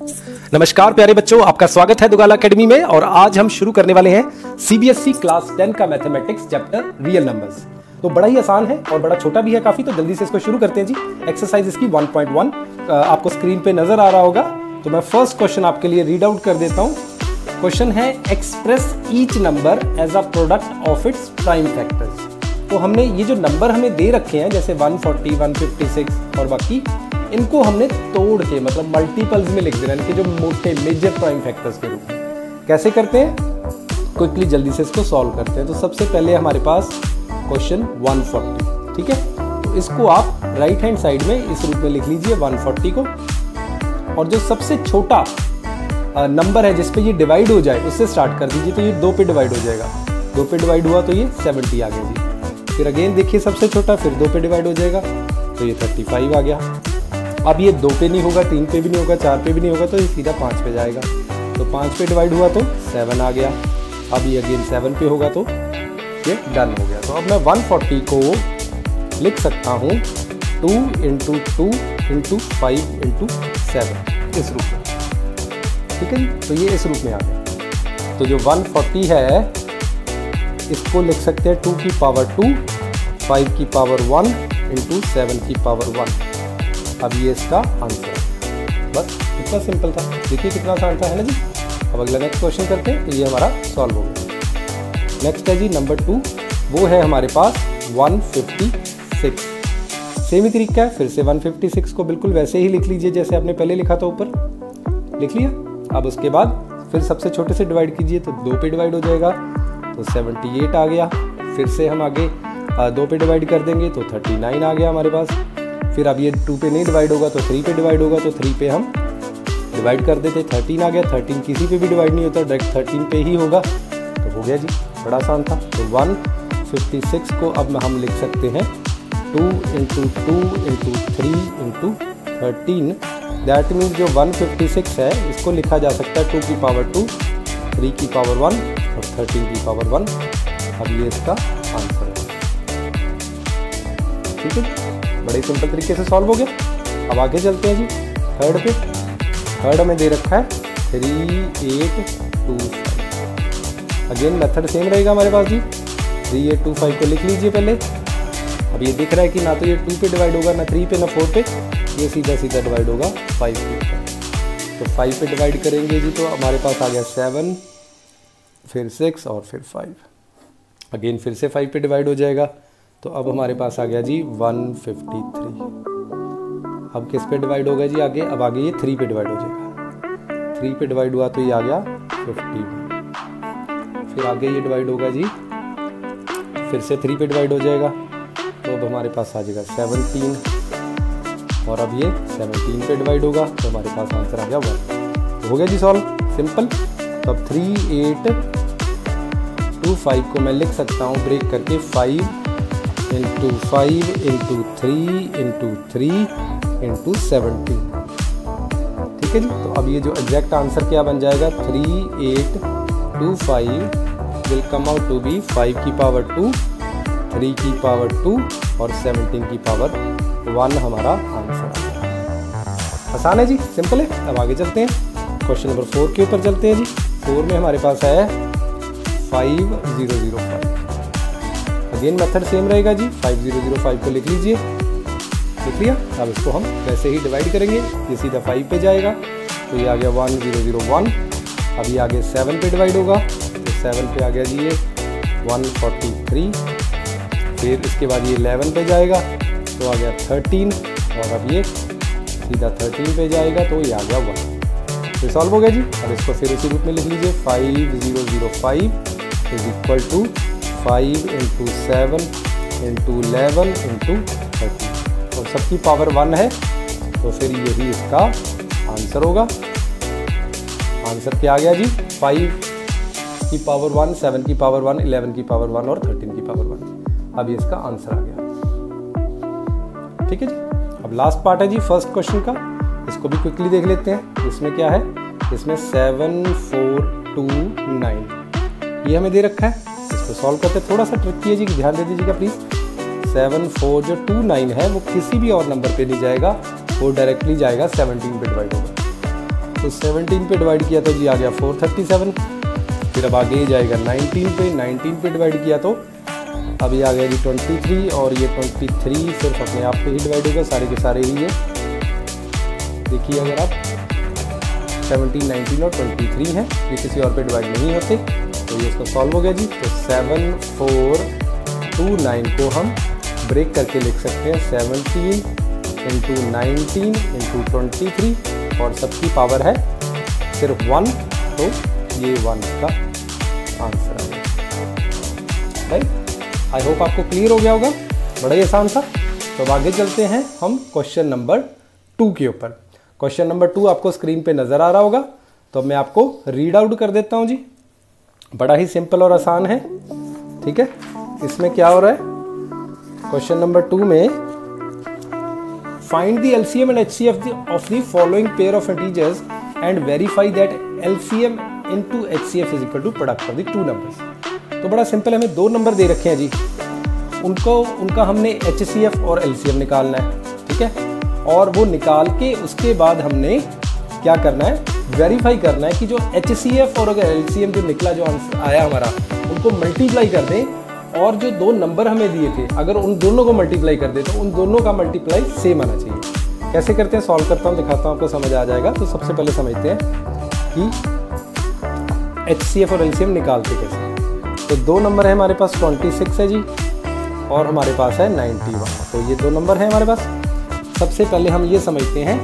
नमस्कार प्यारे बच्चों, आपका स्वागत है दुगाला एकेडमी में। और आज हम शुरू करने वाले हैं सीबीएसई क्लास 10 का मैथमेटिक्स चैप्टर रियल नंबर्स। तो बड़ा ही आसान है और बड़ा छोटा भी है काफी, तो जल्दी से इसको शुरू करते हैं जी। एक्सरसाइज इसकी 1.1 आपको स्क्रीन पे नजर आ रहा होगा। तो मैं फर्स्ट क्वेश्चन आपके लिए रीड आउट कर देता हूँ। क्वेश्चन है express each number as a product of its prime factors. तो हमने ये जो नंबर हमें दे रखे हैं जैसे 140, 156 और बाकी, इनको हमने तोड़ के मतलब मल्टीपल्स में लिख देना, इनके जो मोटे मेजर प्राइम फैक्टर्स के रूप में। कैसे करते हैं, क्विकली जल्दी से इसको सॉल्व करते हैं। तो सबसे पहले हमारे पास क्वेश्चन 140, ठीक है। तो इसको आप राइट हैंड साइड में इस रूप में लिख लीजिए 140 को, और जो सबसे छोटा नंबर है जिसपे ये डिवाइड हो जाए उससे स्टार्ट कर दीजिए। तो ये 2 पे डिवाइड हो जाएगा, 2 पे डिवाइड हुआ तो ये 70 आ गया जी। फिर अगेन देखिए सबसे छोटा, फिर 2 पे डिवाइड हो जाएगा तो ये 35 आ गया। अब ये 2 पे नहीं होगा, 3 पे भी नहीं होगा, 4 पे भी नहीं होगा, तो ये सीधा 5 पे जाएगा। तो 5 पे डिवाइड हुआ तो 7 आ गया। अब ये अगेन 7 पे होगा तो ये डन हो गया। तो अब मैं 140 को लिख सकता हूँ 2 × 2 × 5 × 7 इस रूप में, ठीक है जी। तो ये इस रूप में आ गया। तो जो 140 है इसको लिख सकते हैं 2 की पावर 2, 5 की पावर 1 × 7 की पावर 1। अब ये इसका आंसर है। बस इतना सिंपल था, देखिए कितना आसान था, है ना जी। अब अगला नेक्स्ट क्वेश्चन करते हैं। तो ये हमारा सॉल्व हो गया। नेक्स्ट है जी नंबर 2, वो है हमारे पास 156। सेम ही तरीका है, फिर से 156 को बिल्कुल वैसे ही लिख लीजिए जैसे आपने पहले लिखा था, ऊपर लिख लिया। अब उसके बाद फिर सबसे छोटे से डिवाइड कीजिए तो 2 पे डिवाइड हो जाएगा तो 78 आ गया। फिर से हम आगे 2 पे डिवाइड कर देंगे तो 39 आ गया हमारे पास। फिर अब ये 2 पे नहीं डिवाइड होगा तो 3 पे डिवाइड होगा, तो 3 पे हम डिवाइड कर देते, 13 आ गया। 13 किसी पे भी डिवाइड नहीं होता, डायरेक्ट 13 पे ही होगा, तो हो गया जी। बड़ा आसान था। तो 156 को अब हम लिख सकते हैं 2 × 2 × 3 × 13। दैट मीन्स जो 156 है इसको लिखा जा सकता है 2 की पावर 2, 3 की पावर 1 और 13 की पावर 1। अब ये इसका आंसर है, ठीक है। बड़े सिंपल तरीके से सॉल्व हो गया। अब आगे चलते हैं जी थर्ड पे। थर्ड हमें दे रखा है 3825। अगेन मेथड सेम रहेगा हमारे पास जी। 3825 को लिख लीजिए पहले। अब ये दिख रहा है कि ना तो ये 2 पे डिवाइड होगा, ना 3 पे, ना 4 पे, ये सीधा सीधा डिवाइड होगा 5 पे। तो 5 पे डिवाइड करेंगे जी तो हमारे पास आ गया 7, फिर 6 और फिर 5। अगेन फिर से 5 पे डिवाइड हो जाएगा। तो अब हमारे पास आ गया जी 153। अब किस पे डिवाइड होगा जी आगे, अब आगे ये 3 पे डिवाइड हो जाएगा। 3 पे डिवाइड हुआ तो ये आ गया 51। फिर आगे ये डिवाइड होगा जी, फिर से 3 पे डिवाइड हो जाएगा तो अब हमारे पास आ जाएगा 17। और अब ये 17 पे डिवाइड होगा तो हमारे पास आंसर आ गया 1। हो गया जी सॉल्व, सिंपल। तो अब 3825 को मैं लिख सकता हूँ ब्रेक करके 5 × 5 × 3 × 3 × 17, ठीक है जी। तो अब ये जो एग्जैक्ट आंसर क्या बन जाएगा, 3825 will come out to be 5 की पावर 2, 3 की पावर 2 और 17 की पावर 1 हमारा आंसर आ गया। आसान है जी, सिंपल है। अब आगे चलते हैं क्वेश्चन नंबर 4 के ऊपर चलते हैं जी। 4 में हमारे पास है 5005। अगेन मेथड सेम रहेगा जी। 5005 को लिख लीजिए, लिख लिया। अब इसको हम वैसे ही डिवाइड करेंगे, ये सीधा 5 पे जाएगा तो ये आ गया 1001। अब ये आगे 7 पे डिवाइड होगा तो 7 पे आ गया जी ये 143। फिर इसके बाद ये 11 पे जाएगा तो आ गया 13, और अब ये सीधा 13 पे जाएगा तो ये आ गया 1। तो सॉल्व हो गया जी। अब इसको फिर इसी रूप में लिख लीजिए 5005 इज इक्वल टू 5 × 7 × 11 × 13, और सबकी पावर 1 है तो फिर यही इसका आंसर होगा। आंसर क्या आ गया जी, 5 की पावर 1, 7 की पावर 1, 11 की पावर 1 और 13 की पावर 1। अब ये इसका आंसर आ गया, ठीक है जी। अब लास्ट पार्ट है जी फर्स्ट क्वेश्चन का, इसको भी क्विकली देख लेते हैं। इसमें क्या है, इसमें 7429 ये हमें दे रखा है। इसको सॉल्व करते थोड़ा सा ट्रिक है जी, ध्यान दे दीजिएगा प्लीज। 7429 है वो किसी भी और नंबर पे नहीं जाएगा, वो डायरेक्टली जाएगा 17 पे डिवाइड होगा। तो 17 पे डिवाइड किया तो जी आ गया 437। फिर अब आगे जाएगा 19 पे डिवाइड किया तो अब ये आ गया जी 23 और ये 23 सिर्फ अपने आप पे ही डिवाइड होगा, सारे के सारे ही ये देखिए अगर आप 17, 19 और 23 हैं, ये किसी और पे डिवाइड नहीं होते, तो ये इसका सॉल्व हो गया जी। तो 7429 को हम ब्रेक करके लिख सकते हैं 17 इंटू 19 इंटू 23 और सबकी पावर है सिर्फ 1, तो ये 1 का आंसर है। राइट, आई होप आपको क्लियर हो गया होगा, बड़ा ही आसान था। तो अब आगे चलते हैं हम क्वेश्चन नंबर 2 के ऊपर। क्वेश्चन नंबर 2 आपको स्क्रीन पे नज़र आ रहा होगा, तो मैं आपको रीड आउट कर देता हूं जी। बड़ा ही सिंपल और आसान है, ठीक है। इसमें क्या हो रहा है, क्वेश्चन नंबर 2 में find the LCM and HCF of the following pair of integers and verify that LCM into HCF is equal to product of the 2 numbers. तो बड़ा सिंपल, हमें 2 नंबर दे रखे हैं जी, उनका हमने एचसीएफ और एलसीएम निकालना है, ठीक है। और वो निकाल के उसके बाद हमने क्या करना है, वेरीफाई करना है कि जो एचसीएफ और अगर एलसीएम जो निकला, जो आंसर आया हमारा, उनको मल्टीप्लाई कर दें और जो 2 नंबर हमें दिए थे अगर उन दोनों को मल्टीप्लाई कर दें तो उन दोनों का मल्टीप्लाई सेम आना चाहिए। कैसे करते हैं, सॉल्व करता हूँ, दिखाता हूँ, आपको समझ आ जाएगा। तो सबसे पहले समझते हैं कि एचसीएफ और एलसीएम निकालते कैसे। तो 2 नंबर है हमारे पास, 26 है जी और हमारे पास है 91। तो ये 2 नंबर हैं हमारे पास। सबसे पहले हम ये समझते हैं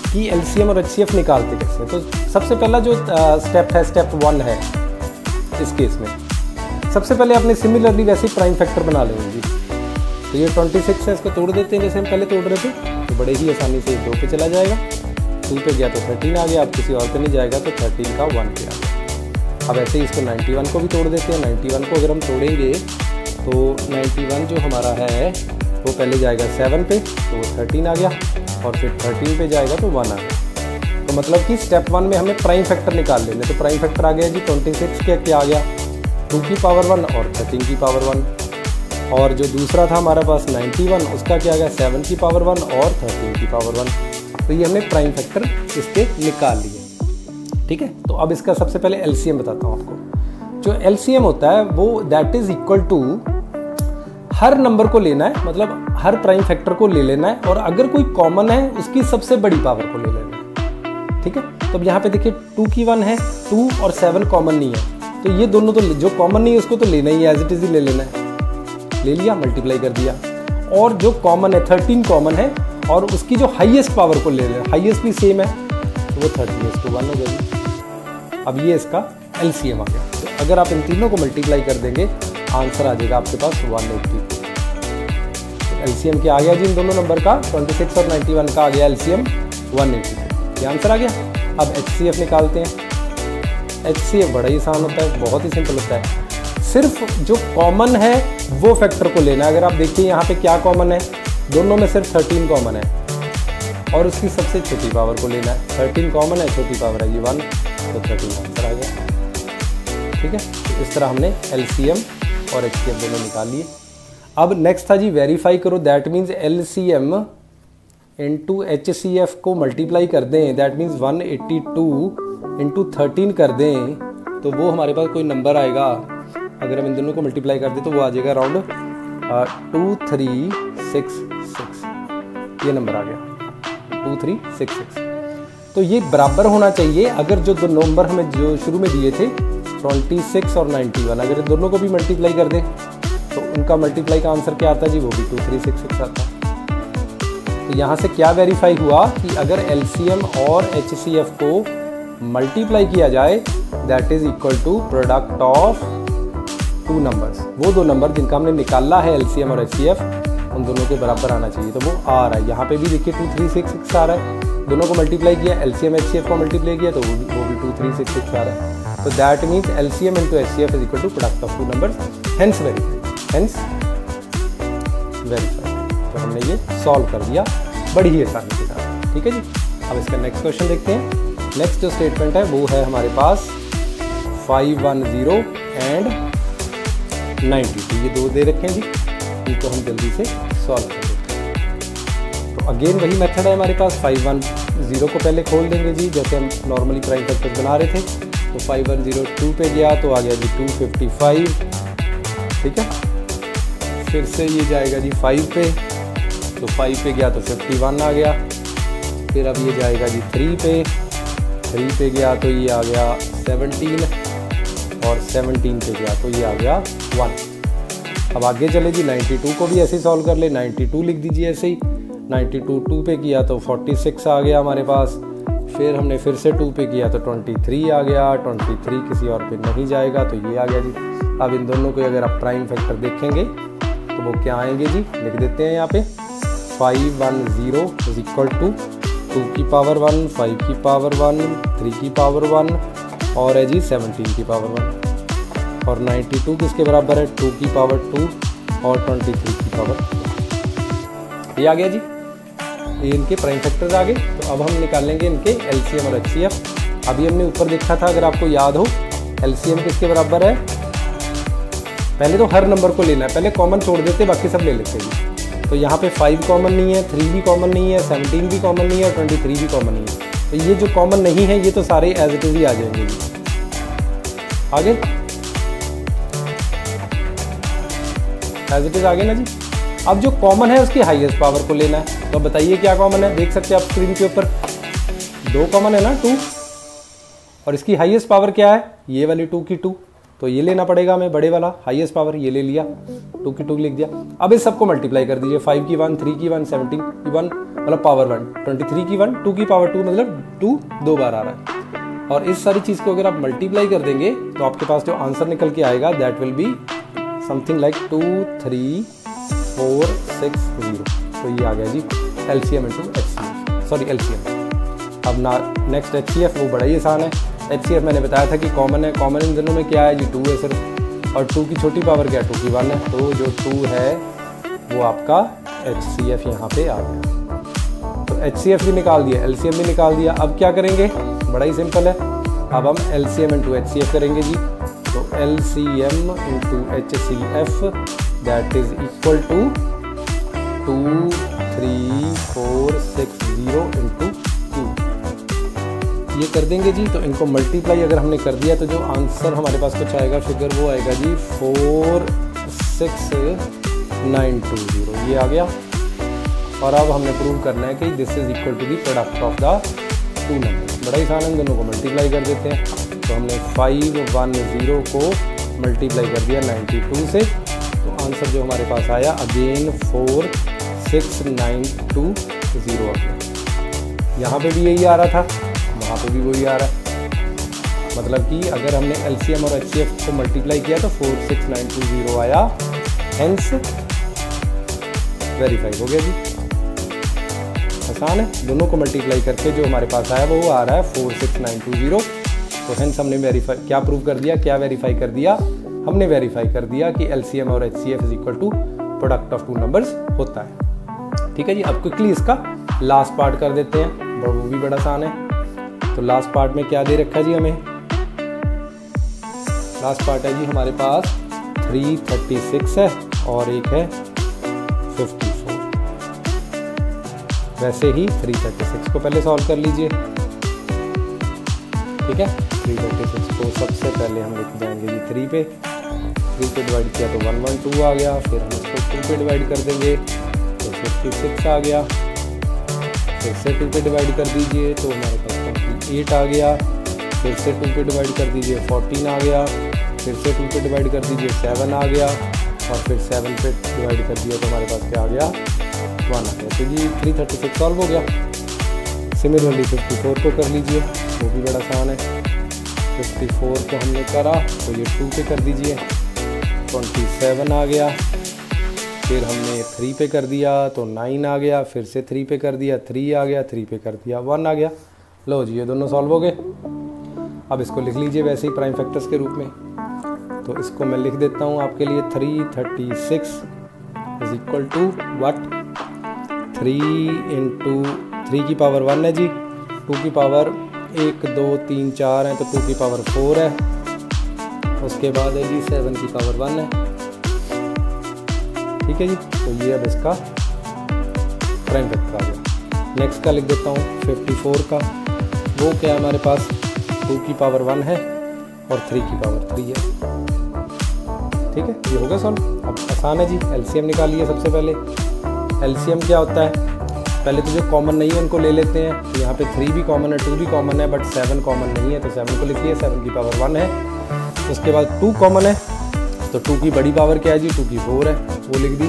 कि एलसीएम और एचसीएफ निकालते कैसे। तो सबसे पहला जो स्टेप है, स्टेप 1 है इस केस में। सबसे पहले आपने सिमिलरली वैसे प्राइम फैक्टर बना लेंगे जी। तो ये 26 है, इसको तोड़ देते हैं जैसे हम पहले तोड़ रहे थे, तो बड़े ही आसानी से 2 पे चला जाएगा, 2 पे गया तो 13 आ गया, अब किसी और पे नहीं जाएगा तो 13 का 1 पे आ गया। अब ऐसे ही इसको 91 को भी तोड़ देते हैं। 91 को अगर हम तोड़ेंगे तो 91 जो हमारा है वो पहले जाएगा 7 पे, तो वो 13 आ गया, और फिर 13 पे जाएगा तो 1 आ गया। तो मतलब कि स्टेप 1 में हमें प्राइम फैक्टर निकाल लेने। तो प्राइम फैक्टर आ गया जी 26 के क्या आ गया, 2 की पावर 1 और 13 की पावर 1। और जो दूसरा था हमारे पास 91, उसका क्या आ गया, 7 की पावर 1 और 13 की पावर 1। तो ये हमने प्राइम फैक्टर इसके निकाल लिए, ठीक है। तो अब इसका सबसे पहले एलसीएम बताता हूँ आपको। जो एलसीएम होता है वो दैट इज इक्वल टू हर नंबर को लेना है, मतलब हर प्राइम फैक्टर को ले लेना है, और अगर कोई कॉमन है उसकी सबसे बड़ी पावर को ले लेना है, ठीक है। तो अब यहाँ पे देखिए 2 की 1 है, 2 और 7 कॉमन नहीं है, तो ये दोनों तो जो कॉमन नहीं है उसको तो लेना ही है, एज इट इज ही ले लेना है। ले लिया, मल्टीप्लाई कर दिया। और जो कॉमन है 13 कॉमन है और उसकी जो हाईएस्ट पावर को ले लेना, हाईएस्ट भी सेम है, तो वो 30:1 हो जाएगी। अब ये इसका एलसीएम आ गया। तो अगर आप इन तीनों को मल्टीप्लाई कर देंगे आंसर आ जाएगा आपके पास 180। एलसीएम क्या आ गया जी इन दोनों नंबर का, 26 और 91 का आ गया एलसीएम 180। ये आंसर आ गया। अब एचसीएफ निकालते हैं। एचसीएफ बड़ा ही आसान होता है, बहुत ही सिंपल होता है। सिर्फ जो कॉमन है वो फैक्टर को लेना है। अगर आप देखिए यहाँ पे क्या कॉमन है, दोनों में सिर्फ 13 कॉमन है और उसकी सबसे छोटी पावर को लेना है। 13 कॉमन है, छोटी पावर है ये 1, तो 13 आंसर आ गया, ठीक है। तो इस तरह हमने एलसीएम और एचसीएफ दोनों निकाल लिए। अब नेक्स्ट था जी वेरीफाई करो, that means LCM into HCF को मल्टीप्लाई कर दें, दैट मीन्स 182 इंटू 13 कर दें, तो वो हमारे पास कोई नंबर आएगा। अगर हम इन दोनों को मल्टीप्लाई कर दें तो वो आ जाएगा अराउंड 2366, ये नंबर आ गया 2366। तो ये बराबर होना चाहिए। अगर जो 2 नंबर हमें जो शुरू में दिए थे 26 और 91, अगर इन दोनों को भी मल्टीप्लाई कर दें तो उनका मल्टीप्लाई का आंसर क्या आता है जी, वो भी 2366 आता है। तो यहाँ से क्या वेरीफाई हुआ कि अगर एलसीएम और एचसीएफ को मल्टीप्लाई किया जाए that is equal to product of 2 numbers. वो 2 नंबर जिनका हमने निकाला है एलसीएम और एचसीएफ, उन दोनों के बराबर आना चाहिए। तो वो आ रहा है, यहाँ पे भी देखिए 2366 आ रहा है। दोनों को मल्टीप्लाई किया, एलसीएम एचसीएफ को मल्टीप्लाई किया, तो वो भी 2366 आ रहा है। तो that means LCM into HCF is equal to product of 2 numbers, hence verify. तो हमने ये सॉल्व कर दिया बड़ी ही आसानी के साथ, ठीक है जी। अब इसका नेक्स्ट क्वेश्चन देखते हैं। नेक्स्ट जो स्टेटमेंट है वो है हमारे पास 510 एंड 92। ये 2 दे रखे हैं जी, इनको हम जल्दी से सॉल्व कर देते हैं। तो अगेन वही मेथड है हमारे पास, 510 0 को पहले खोल देंगे जी, जैसे हम नॉर्मली प्राइम फैक्टर बना रहे थे। तो 5102 पे गया तो आ गया जी 255, ठीक है। फिर से ये जाएगा जी 5 पे, तो 5 पे गया तो 51 आ गया। फिर अब ये जाएगा जी 3 पे गया तो ये आ गया 17, और 17 पे गया तो ये आ गया 1। अब आगे चले जी 92 को भी ऐसे ही सॉल्व कर ले। 92 लिख दीजिए ऐसे ही। 92 2 पे किया तो 46 आ गया हमारे पास। फिर हमने फिर से 2 पे किया तो 23 आ गया। 23 किसी और पे नहीं जाएगा तो ये आ गया जी। अब इन दोनों को अगर आप प्राइम फैक्टर देखेंगे तो वो क्या आएंगे जी, लिख देते हैं यहाँ पे। 510 इज इक्वल टू 2 की पावर 1, 5 की पावर 1, 3 की पावर 1 और है जी 17 की पावर 1। और 92 किसके बराबर है, 2 की पावर 2 और 23 की पावर 2। ये आ गया जी, ये इनके प्राइम फैक्टर्स आ गए। तो अब हम निकालेंगे इनके एलसीएम और एचसीएफ। अभी हमने ऊपर देखा था, अगर आपको याद हो, एलसीएम किसके बराबर है। पहले तो हर नंबर को लेना है, पहले कॉमन छोड़ देते, बाकी सब ले लेते हैं। तो यहाँ पे 5 कॉमन नहीं है, 3 भी कॉमन नहीं है, 17 भी कॉमन नहीं है और 23 भी कॉमन नहीं है। तो ये जो कॉमन नहीं है ये तो सारे एज इट इज ही आ जाएंगे जी। आगे एज इट इज आगे ना जी। अब जो कॉमन है उसकी हाईएस्ट पावर को लेना है। तो बताइए क्या कॉमन है, देख सकते हैं आप स्क्रीन के ऊपर 2 कॉमन है ना, 2, और इसकी हाईएस्ट पावर क्या है, ये वाली 2 की 2। तो ये लेना पड़ेगा हमें, बड़े वाला हाईएस्ट पावर, ये ले लिया, 2 की 2 लिख दिया। अब इस सबको मल्टीप्लाई कर दीजिए। 5 की 1, 3 की 1, 17 की 1 मतलब पावर 1, 23 की 1, 2 की पावर 2 मतलब 2 2 बार आ रहा है। और इस सारी चीज़ को अगर आप मल्टीप्लाई कर देंगे तो आपके पास जो आंसर निकल के आएगा that will be something like 2 3 4 6 0। तो ये आ गया जी LCM into HCF, sorry LCM. अब ना नेक्स्ट एचसीएफ, वो बड़ा ही आसान है। एचसीएफ मैंने बताया था कि कॉमन है। कॉमन इन दोनों में क्या है जी, 2 है सिर्फ, और 2 की छोटी पावर क्या है, 2 की 1 है। तो जो 2 है वो आपका एचसीएफ यहाँ पे आ गया। तो एचसीएफ भी निकाल दिया, एलसीएम भी निकाल दिया। अब क्या करेंगे, बड़ा ही सिंपल है। अब हम एलसीएम इंटू एचसीएफ करेंगे जी। तो LCM into HCF that is equal to 2 3 4 6 0 into 2। ये कर देंगे जी। तो इनको मल्टीप्लाई अगर हमने कर दिया तो जो आंसर हमारे पास कुछ आएगा फिगर, वो आएगा जी 46920। ये आ गया। और अब हमने प्रूव करना है कि this is equal to the product of the 2 number. बड़ा ही आसान है, दोनों को मल्टीप्लाई कर देते हैं। तो हमने 510 को मल्टीप्लाई कर दिया 92 से। तो आंसर जो हमारे पास आया अगेन 46920 आ गया। यहाँ पे भी यही आ रहा था, वहाँ पे भी वही आ रहा है। मतलब कि अगर हमने एलसीएम और एचसीएफ को मल्टीप्लाई किया तो 46920 आया, हेंस वेरीफाई हो गया जी। आसान है, दोनों को मल्टीप्लाई करके जो हमारे पास आया वो आ रहा है 46920। तो हेंस हमने वेरीफाई क्या प्रूव कर दिया, क्या वेरीफाई कर दिया, हमने वेरीफाई कर दिया कि एलसीएम और HCF is equal to product of 2 numbers होता है। ठीक है जी। अब क्विकली इसका लास्ट पार्ट कर देते हैं, वो भी बड़ा आसान है। तो लास्ट पार्ट में क्या दे रखा है जी हमें, लास्ट पार्ट है जी हमारे पास 336 है और एक है 54। वैसे ही 336 को पहले सॉल्व कर लीजिए। ठीक है, 336 को सबसे पहले हम लिख जाएंगे जी 3 पे। 3 पे डिवाइड किया तो 112 आ गया। फिर हम इसको 2 पे डिवाइड कर देंगे तो 56 आ गया। फिर से 2 पे डिवाइड कर दीजिए तो हमारे पास 28 आ गया। फिर से 2 पे डिवाइड कर दीजिए 14 आ गया। फिर से 2 पे डिवाइड कर दीजिए 7 आ गया। और फिर 7 पे डिवाइड कर दिया तो हमारे पास क्या आ गया, 1 आ गया। तो जी 336 सॉल्व हो गया। सिमिलरली 54 को कर लीजिए, वो भी बड़ा आसान है। 54 को हमने करा तो ये 2 पे कर दीजिए, 27 आ गया। फिर हमने 3 पे कर दिया तो 9 आ गया। फिर से 3 पे कर दिया, 3 आ गया। 3 पे कर दिया, 1 आ गया। लो जी, ये दोनों सॉल्व हो गए। अब इसको लिख लीजिए वैसे ही प्राइम फैक्टर्स के रूप में। तो इसको मैं लिख देता हूँ आपके लिए। 336 is equal to what, 3 into 3 की पावर 1 है जी। 2 की पावर 1 2 3 4 है तो 2 की पावर 4 है। उसके बाद है जी 7 की पावर 1 है। ठीक है जी। तो ये अब इसका प्राइम फैक्टर आ गया। नेक्स्ट का लिख देता हूँ 54 का, वो क्या है हमारे पास 2 की पावर 1 है और 3 की पावर 3 है। ठीक है, ये होगा सॉल्व। अब आसान है जी, एलसीएम निकालिए। सबसे पहले एलसीएम क्या होता है, पहले तो जो कॉमन नहीं है उनको ले लेते हैं। तो यहाँ पे 3 भी कॉमन है, 2 भी कॉमन है, बट 7 कॉमन नहीं है, तो 7 को लिख लिया, 7 की पावर 1 है। उसके बाद 2 कॉमन है, तो 2 की बड़ी पावर क्या है जी, 2 की 4 है, वो लिख दी।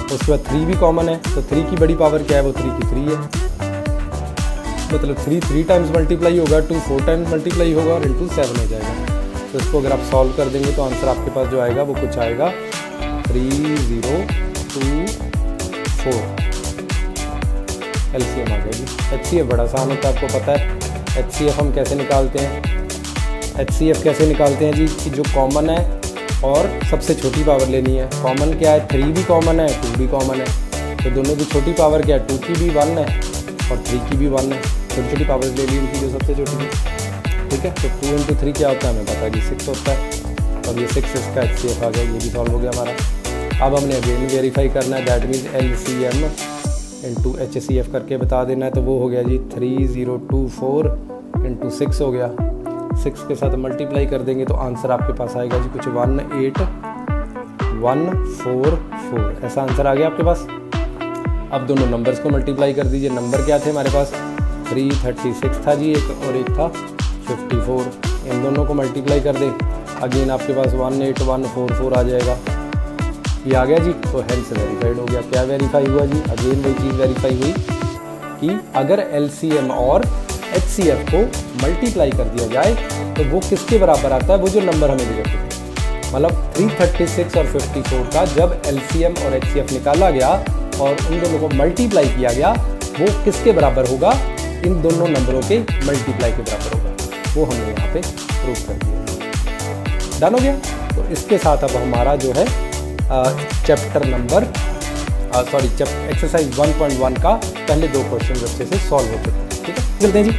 उसके बाद 3 भी कॉमन है, तो 3 की बड़ी पावर क्या है, वो 3 की 3 है। मतलब 3 टाइम्स मल्टीप्लाई होगा, 2 4 टाइम्स मल्टीप्लाई होगा और इंटू 7 हो जाएगा। तो इसको अगर आप सॉल्व कर देंगे तो आंसर आपके पास जो आएगा वो कुछ आएगा 3024। एलसीएम आ गया जी। एचसीएफ बड़ा आसान होता है, आपको पता है। एचसीएफ हम कैसे निकालते हैं, एचसीएफ कैसे निकालते हैं जी, कि जो कॉमन है और सबसे छोटी पावर लेनी है। कॉमन क्या है, 3 भी कॉमन है, 2 भी कॉमन है, तो दोनों की छोटी पावर क्या है, 2 की भी 1 है और 3 की भी 1 है। छोटी छोटी पावर ले ली उनकी जो सबसे छोटी थी। ठीक है, तो 2 × 3 क्या होता है हमें पता है जी, 6 होता है। और ये 6 इसका एचसीएफ आ गया, ये भी सॉल्व हो गया हमारा। अब हमने अगेन वेरीफाई करना है, that means LCM into HCF करके बता देना है। तो वो हो गया जी 3024 इंटू 6 हो गया। 6 के साथ मल्टीप्लाई कर देंगे तो आंसर आपके पास आएगा जी कुछ 18144, ऐसा आंसर आ गया आपके पास। अब दोनों नंबर्स को मल्टीप्लाई कर दीजिए। नंबर क्या थे हमारे पास, 336 था जी एक, और एक था 54। इन दोनों को मल्टीप्लाई कर दें, अगेन आपके पास 18144 आ जाएगा। ये आ गया जी, तो हेंस वेरीफाइड हो गया। क्या वेरीफाई हुआ जी, अगेन वही चीज़ वेरीफाई हुई कि अगर एलसीएम और एचसीएफ को मल्टीप्लाई कर दिया जाए तो वो किसके बराबर आता है, वो जो नंबर हमें दिए थे। मतलब 336 और 54 का जब एलसीएम और एचसीएफ निकाला गया और उन दोनों को मल्टीप्लाई किया गया, वो किसके बराबर होगा, इन दोनों नंबरों के मल्टीप्लाई के बराबर होगा। वो हमने यहाँ पे प्रूव कर दिया। डन हो गया। तो इसके साथ अब हमारा जो है चैप्टर नंबर एक्सरसाइज 1.1 का पहले 2 क्वेश्चन अच्छे से सॉल्व हो चुके हैं। ठीक है, चलते हैं जी।